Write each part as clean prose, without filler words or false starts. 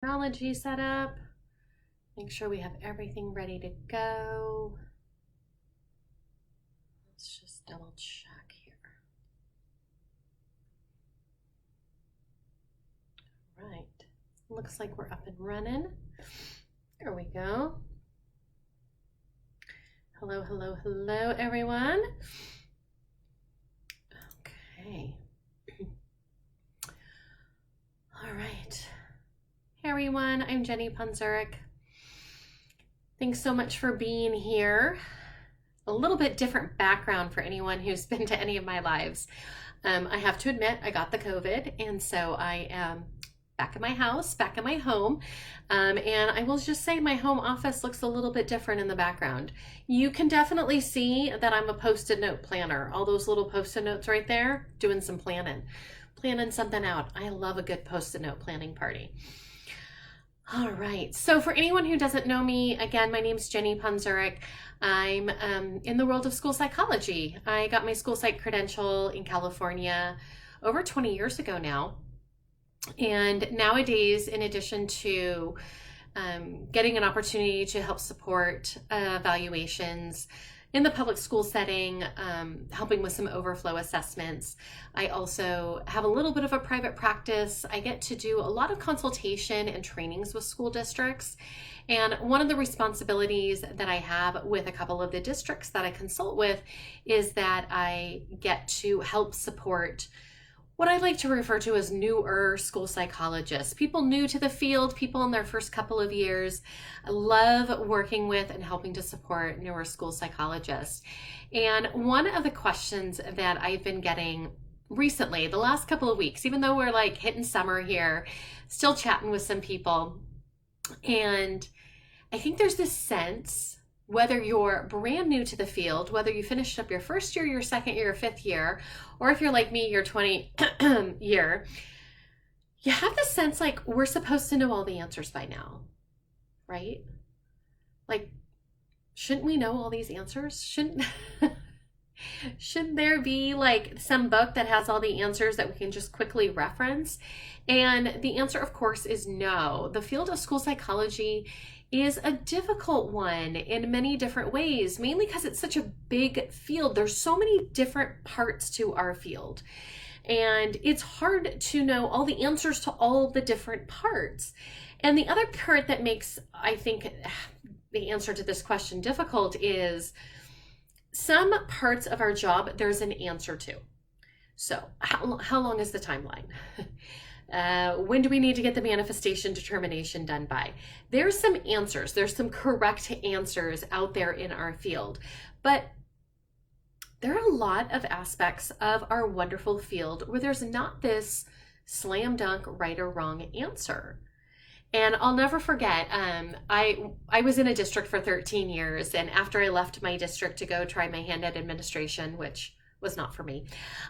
technology set up. Make sure we have everything ready to go. Let's just double check here. All right, looks like we're up and running. There we go. Hello, hello, hello, everyone. Okay. All right. Hey, everyone. I'm Jenny Punzurek. Thanks so much for being here. A little bit different background for anyone who's been to any of my lives. I have to admit, I got the COVID, and so I am back in my house, back in my home. And I will just say my home office looks a little bit different in the background. You can definitely see that I'm a Post-it note planner. All those little Post-it notes right there, doing some planning something out. I love a good Post-it note planning party. All right, so for anyone who doesn't know me, again, my name's Jenny Punzurek. I'm in the world of school psychology. I got my school psych credential in California over 20 years ago now. And nowadays, in addition to getting an opportunity to help support evaluations in the public school setting, helping with some overflow assessments, I also have a little bit of a private practice. I get to do a lot of consultation and trainings with school districts. And one of the responsibilities that I have with a couple of the districts that I consult with is that I get to help support what I like to refer to as newer school psychologists, people new to the field, people in their first couple of years. I love working with and helping to support newer school psychologists. And one of the questions that I've been getting recently, the last couple of weeks, even though we're like hitting summer here, still chatting with some people. And I think there's this sense, whether you're brand new to the field, whether you finished up your first year, your second year, fifth year, or if you're like me, your 20th year, you have this sense like we're supposed to know all the answers by now, right? Like, shouldn't we know all these answers? Shouldn't there be like some book that has all the answers that we can just quickly reference? And the answer, of course, is no. The field of school psychology is a difficult one in many different ways, mainly because it's such a big field. There's so many different parts to our field, and it's hard to know all the answers to all the different parts. And the other part that makes, I think, the answer to this question difficult is some parts of our job there's an answer to. So how long is the timeline? When do we need to get the manifestation determination done by? There's some answers. There's some correct answers out there in our field. But there are a lot of aspects of our wonderful field where there's not this slam dunk right or wrong answer. And I'll never forget, I was in a district for 13 years. And after I left my district to go try my hand at administration, which was not for me.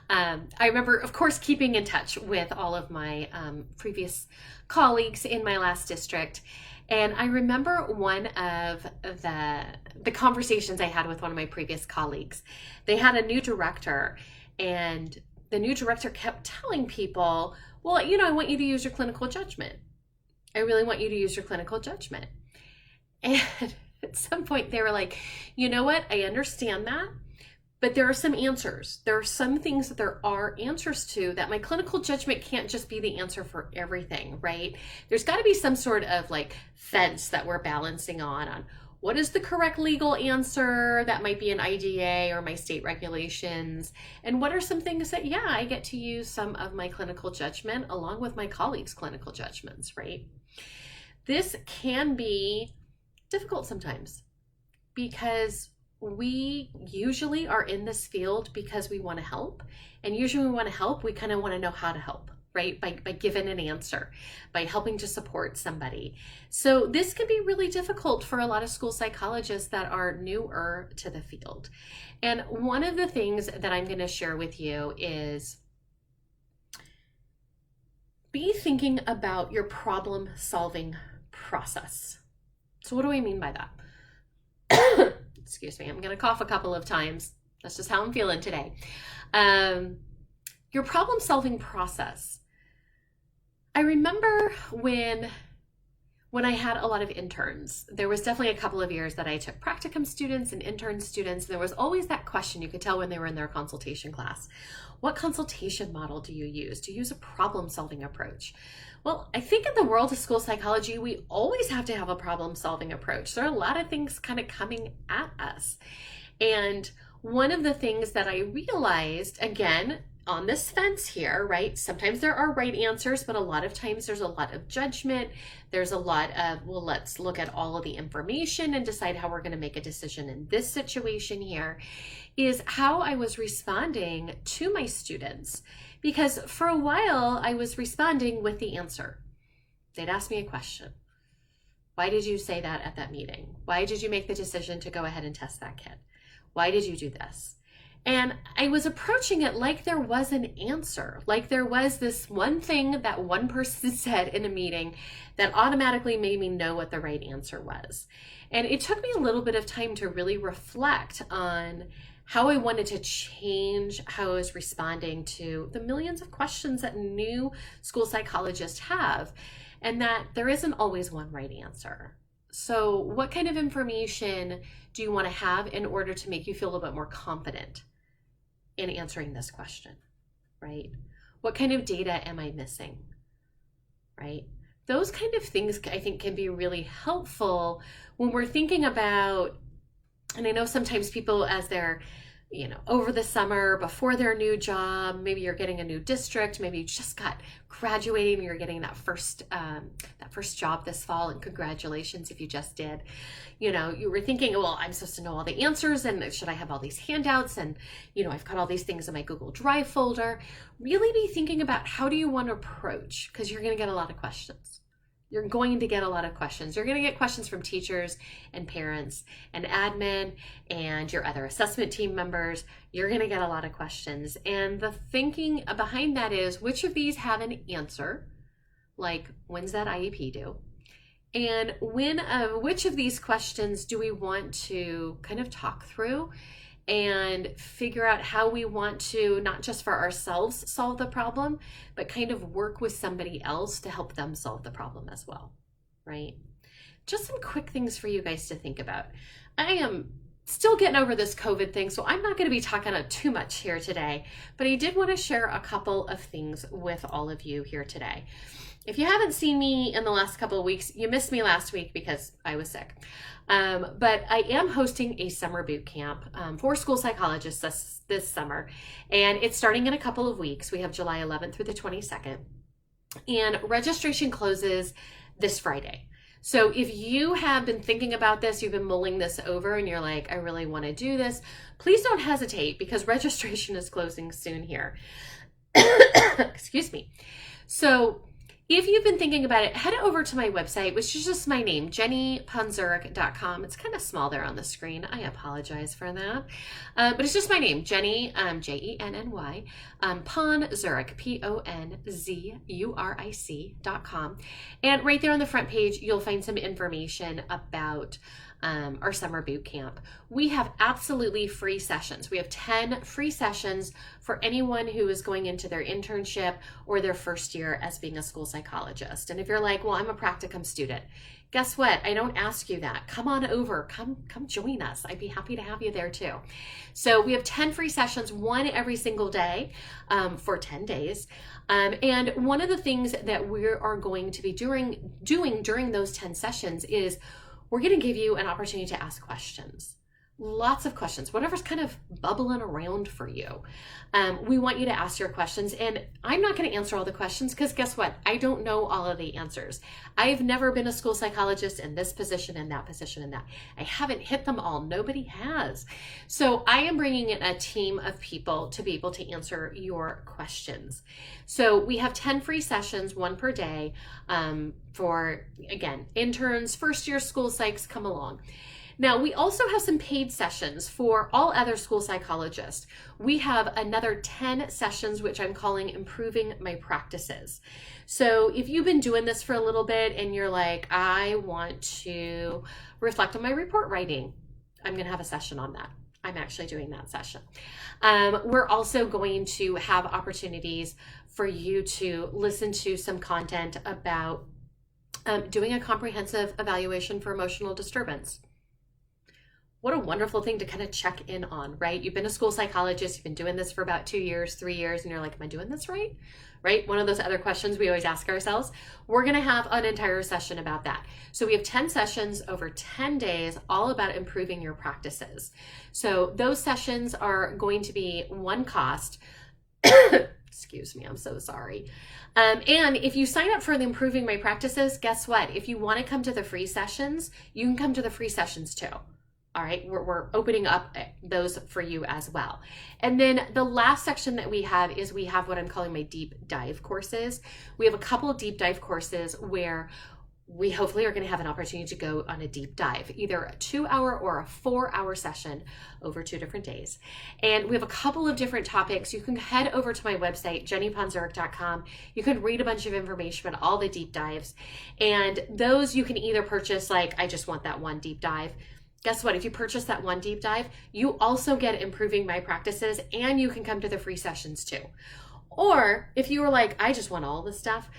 I remember, of course, keeping in touch with all of my previous colleagues in my last district. And I remember one of the conversations I had with one of my previous colleagues. They had a new director, and the new director kept telling people, well, I want you to use your clinical judgment. I really want you to use your clinical judgment. And at some point they were like, you know what? I understand that. But there are some answers. There are some things that there are answers to that my clinical judgment can't just be the answer for everything, right? There's got to be some sort of like fence that we're balancing on what is the correct legal answer that might be an IDA or my state regulations, and what are some things that, yeah, I get to use some of my clinical judgment along with my colleagues' clinical judgments, right? This can be difficult sometimes because we usually are in this field because we want to help. And usually we want to help, we kind of want to know how to help, right? By giving an answer, by helping to support somebody. So this can be really difficult for a lot of school psychologists that are newer to the field. And one of the things that I'm going to share with you is be thinking about your problem solving process. So what do I mean by that? Excuse me, I'm going to cough a couple of times. That's just how I'm feeling today. Your problem-solving process. I remember when when I had a lot of interns. There was definitely a couple of years that I took practicum students and intern students. And there was always that question, you could tell when they were in their consultation class. What consultation model do you use? Do you use a problem-solving approach? Well, I think in the world of school psychology, we always have to have a problem-solving approach. There are a lot of things kind of coming at us. And one of the things that I realized, again, on this fence here, right? Sometimes there are right answers, but a lot of times there's a lot of judgment. There's a lot of, well, let's look at all of the information and decide how we're going to make a decision in this situation here, is how I was responding to my students. Because for a while, I was responding with the answer. They'd ask me a question. Why did you say that at that meeting? Why did you make the decision to go ahead and test that kid? Why did you do this? And I was approaching it like there was an answer, like there was this one thing that one person said in a meeting that automatically made me know what the right answer was. And it took me a little bit of time to really reflect on how I wanted to change how I was responding to the millions of questions that new school psychologists have, and that there isn't always one right answer. So what kind of information do you want to have in order to make you feel a little bit more confident in answering this question, right? What kind of data am I missing, right? Those kind of things I think can be really helpful when we're thinking about, and I know sometimes people as they're, over the summer, before their new job, maybe you're getting a new district, maybe you just got graduating and you're getting that first job this fall, and congratulations if you just did. You were thinking, well, I'm supposed to know all the answers, and should I have all these handouts, and I've got all these things in my Google Drive folder. Really be thinking about how do you want to approach, because you're going to get a lot of questions. You're going to get a lot of questions. You're going to get questions from teachers and parents and admin and your other assessment team members. You're going to get a lot of questions. And the thinking behind that is, which of these have an answer? Like, when's that IEP due? And which of these questions do we want to kind of talk through and figure out how we want to, not just for ourselves, solve the problem, but kind of work with somebody else to help them solve the problem as well, right? Just some quick things for you guys to think about. I am still getting over this COVID thing, so I'm not going to be talking too much here today, but I did want to share a couple of things with all of you here today. If you haven't seen me in the last couple of weeks, you missed me last week because I was sick. But I am hosting a summer boot camp for school psychologists this summer, and it's starting in a couple of weeks. We have July 11th through the 22nd, and registration closes this Friday. So if you have been thinking about this, you've been mulling this over, and you're like, I really want to do this, please don't hesitate, because registration is closing soon here. Excuse me. So if you've been thinking about it, head over to my website, which is just my name, jennyponzurek.com. It's kind of small there on the screen. I apologize for that. But it's just my name, Jenny, Jenny, Ponzurek, Ponzuric.com. And right there on the front page, you'll find some information about our summer boot camp. We have absolutely free sessions. We have 10 free sessions for anyone who is going into their internship or their first year as being a school psychologist. And if you're like, well, I'm a practicum student, guess what? I don't ask you that. Come on over, come join us. I'd be happy to have you there too. So we have 10 free sessions, one every single day for 10 days. And one of the things that we are going to be doing during those 10 sessions is we're going to give you an opportunity to ask questions. Lots of questions, whatever's kind of bubbling around for you. We want you to ask your questions, and I'm not going to answer all the questions because guess what? I don't know all of the answers. I've never been a school psychologist in this position and that position and that. I haven't hit them all. Nobody has. So I am bringing in a team of people to be able to answer your questions. So we have 10 free sessions, one per day, for, again, interns, first year school psychs, come along. Now, we also have some paid sessions for all other school psychologists. We have another 10 sessions, which I'm calling Improving My Practices. So if you've been doing this for a little bit and you're like, I want to reflect on my report writing, I'm going to have a session on that. I'm actually doing that session. We're also going to have opportunities for you to listen to some content about doing a comprehensive evaluation for emotional disturbance. What a wonderful thing to kind of check in on, right? You've been a school psychologist, you've been doing this for about 2 years, 3 years, and you're like, am I doing this right? Right? One of those other questions we always ask ourselves. We're going to have an entire session about that. So we have 10 sessions over 10 days, all about improving your practices. So those sessions are going to be one cost. Excuse me, I'm so sorry. And if you sign up for the Improving My Practices, guess what? If you want to come to the free sessions, you can come to the free sessions too. All right, we're opening up those for you as well. And then the last section that we have is we have what I'm calling my deep dive courses. We have a couple of deep dive courses where we hopefully are going to have an opportunity to go on a deep dive, either a 2-hour or a 4-hour session over 2 different days. And we have a couple of different topics. You can head over to my website, jennyponzurek.com. You can read a bunch of information about all the deep dives. And those you can either purchase, like, I just want that one deep dive. Guess what? If you purchase that one deep dive, you also get Improving My Practices, and you can come to the free sessions too. Or if you were like, I just want all this stuff,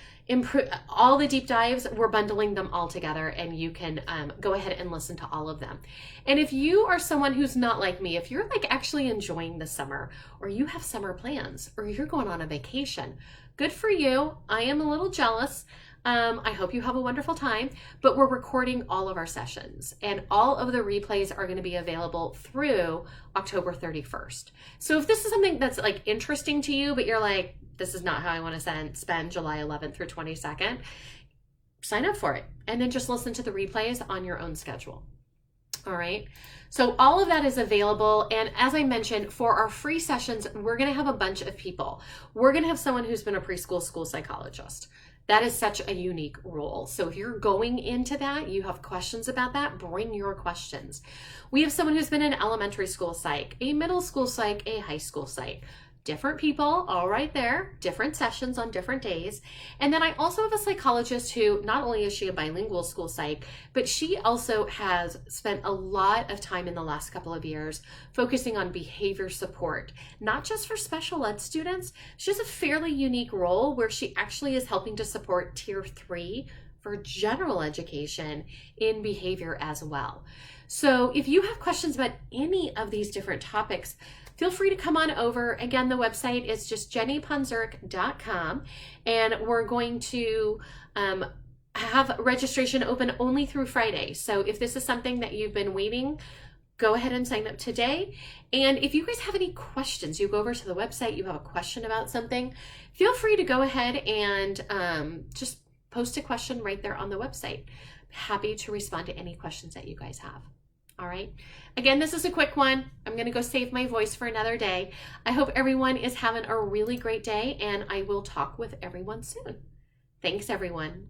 all the deep dives, we're bundling them all together, and you can go ahead and listen to all of them. And if you are someone who's not like me, if you're like actually enjoying the summer, or you have summer plans, or you're going on a vacation, good for you. I am a little jealous. I hope you have a wonderful time, but we're recording all of our sessions, and all of the replays are going to be available through October 31st. So if this is something that's like interesting to you, but you're like, this is not how I want to spend July 11th through 22nd, sign up for it and then just listen to the replays on your own schedule. All right. So all of that is available. And as I mentioned, for our free sessions, we're going to have a bunch of people. We're going to have someone who's been a preschool school psychologist. That is such a unique role. So if you're going into that, you have questions about that, bring your questions. We have someone who's been an elementary school psych, a middle school psych, a high school psych. Different people, all right there, different sessions on different days. And then I also have a psychologist who, not only is she a bilingual school psych, but she also has spent a lot of time in the last couple of years focusing on behavior support, not just for special ed students. She has a fairly unique role where she actually is helping to support Tier 3 for general education in behavior as well. So if you have questions about any of these different topics, feel free to come on over. Again, the website is just jennyponzurek.com, and we're going to have registration open only through Friday. So if this is something that you've been waiting, go ahead and sign up today. And if you guys have any questions, you go over to the website, you have a question about something, feel free to go ahead and just post a question right there on the website. Happy to respond to any questions that you guys have. All right. Again, this is a quick one. I'm going to go save my voice for another day. I hope everyone is having a really great day, and I will talk with everyone soon. Thanks, everyone.